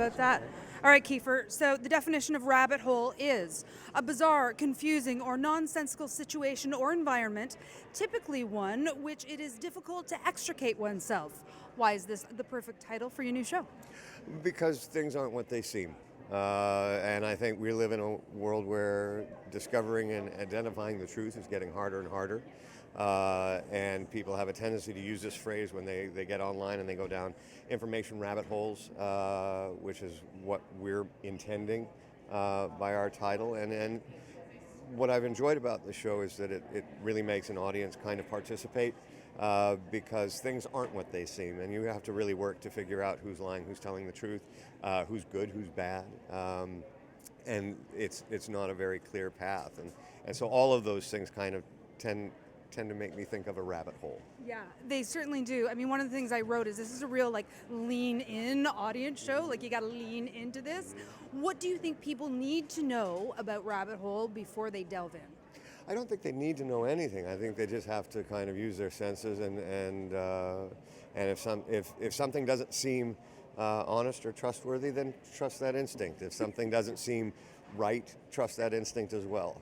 About that. All right, Kiefer. So the definition of rabbit hole is a bizarre, confusing, or nonsensical situation or environment, typically one which it is difficult to extricate oneself. Why is this the perfect title for your new show? Because things aren't what they seem. And I think we live in a world where discovering and identifying the truth is getting harder and harder. And people have a tendency to use this phrase when they get online and they go down information rabbit holes, which is what we're intending by our title. And what I've enjoyed about the show is that it really makes an audience kind of participate because things aren't what they seem, and you have to really work to figure out who's lying, who's telling the truth, who's good, who's bad, and it's not a very clear path, and so all of those things kind of tend to make me think of a rabbit hole. Yeah, they certainly do. I mean, one of the things I wrote is this is a real lean in audience show. Like, you got to lean into this. What do you think people need to know about Rabbit Hole before they delve in? I don't think they need to know anything. I think they just have to kind of use their senses, and if something doesn't seem honest or trustworthy, then trust that instinct. If something doesn't seem right, trust that instinct as well.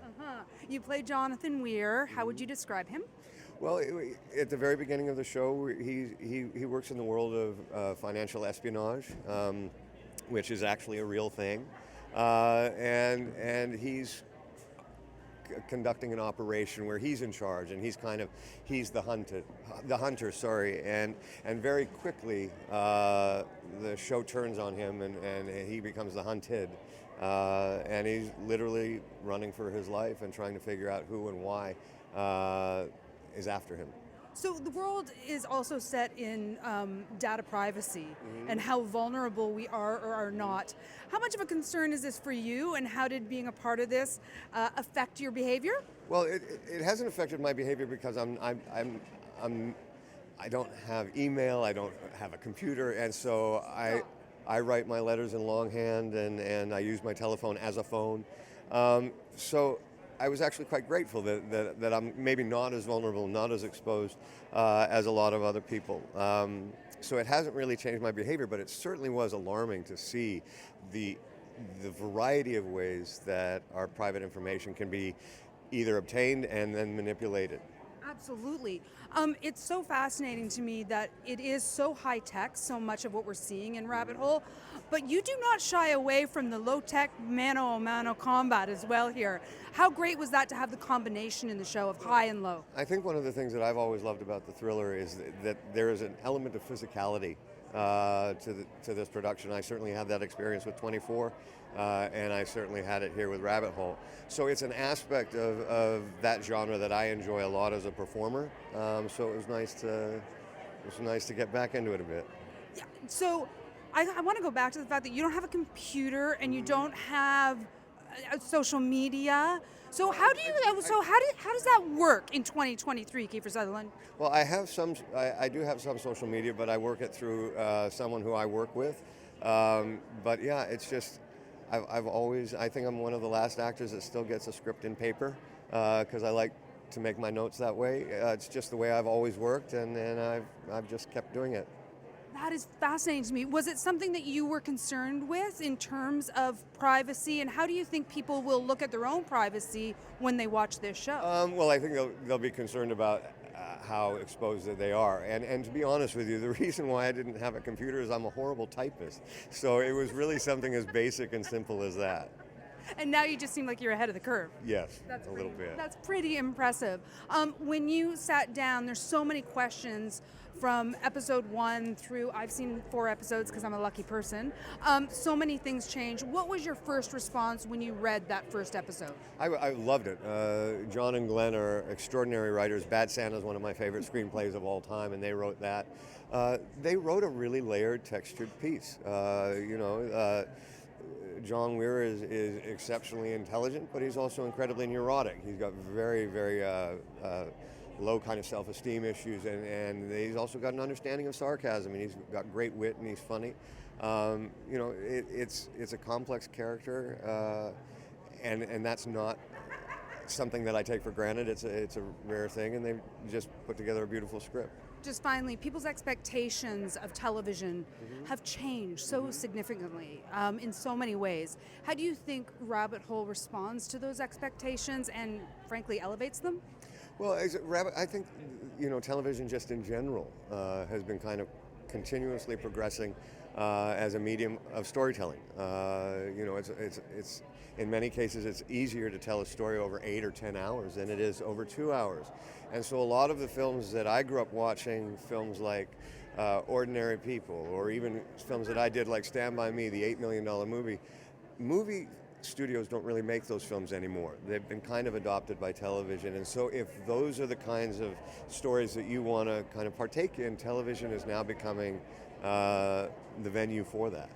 You play Jonathan Weir. How would you describe him? Well, at the very beginning of the show, he works in the world of financial espionage, which is actually a real thing, and he's conducting an operation where he's in charge, and he's the hunter, sorry, and very quickly the show turns on him, and he becomes the hunted, and he's literally running for his life and trying to figure out who and why is after him. So the world is also set in data privacy and how vulnerable we are or are not. How much of a concern is this for you, and how did being a part of this affect your behavior? Well, it hasn't affected my behavior because I don't have email, I don't have a computer, and so I write my letters in longhand, and I use my telephone as a phone. So I was actually quite grateful that I'm maybe not as vulnerable, not as exposed as a lot of other people. So it hasn't really changed my behavior, but it certainly was alarming to see the variety of ways that our private information can be either obtained and then manipulated. Absolutely. It's so fascinating to me that it is so high tech, so much of what we're seeing in Rabbit Hole, but you do not shy away from the low tech mano-a-mano combat as well here. How great was that to have the combination in the show of high and low? I think one of the things that I've always loved about the thriller is that there is an element of physicality to this production. I certainly had that experience with 24, and I certainly had it here with Rabbit Hole. So it's an aspect of that genre that I enjoy a lot as a performer. So it was nice to get back into it a bit. Yeah, so I want to go back to the fact that you don't have a computer and you don't have social media. So how does that work in 2023, Kiefer Sutherland? Well, I do have some social media, but I work it through someone who I work with. But yeah, it's just I think I'm one of the last actors that still gets a script in paper because I like to make my notes that way. It's just the way I've always worked, and I've just kept doing it. That is fascinating to me. Was it something that you were concerned with in terms of privacy, and how do you think people will look at their own privacy when they watch this show? Well, I think they'll be concerned about how exposed that they are. And to be honest with you, the reason why I didn't have a computer is I'm a horrible typist. So it was really something as basic and simple as that. And now you just seem like you're ahead of the curve. Yes, a little bit. That's pretty impressive. When you sat down, there's so many questions from episode 1 through, I've seen 4 episodes because I'm a lucky person. So many things change. What was your first response when you read that first episode? I loved it. John and Glenn are extraordinary writers. Bad Santa is one of my favorite screenplays of all time, and they wrote that. They wrote a really layered, textured piece. John Weir is exceptionally intelligent, but he's also incredibly neurotic. He's got very, very low kind of self-esteem issues, and he's also got an understanding of sarcasm, and he's got great wit, and he's funny. It's a complex character, and that's not something that I take for granted. It's a rare thing, and they've just put together a beautiful script. just finally, people's expectations of television have changed so significantly in so many ways. How do you think Rabbit Hole responds to those expectations and, frankly, elevates them? Well, I think television just in general has been kind of continuously progressing as a medium of storytelling. It's in many cases it's easier to tell a story over 8 or 10 hours than it is over 2 hours. And so a lot of the films that I grew up watching, films like Ordinary People, or even films that I did like Stand By Me, the $8 million movie studios don't really make those films anymore. They've been kind of adopted by television. And so if those are the kinds of stories that you want to kind of partake in, television is now becoming the venue for that.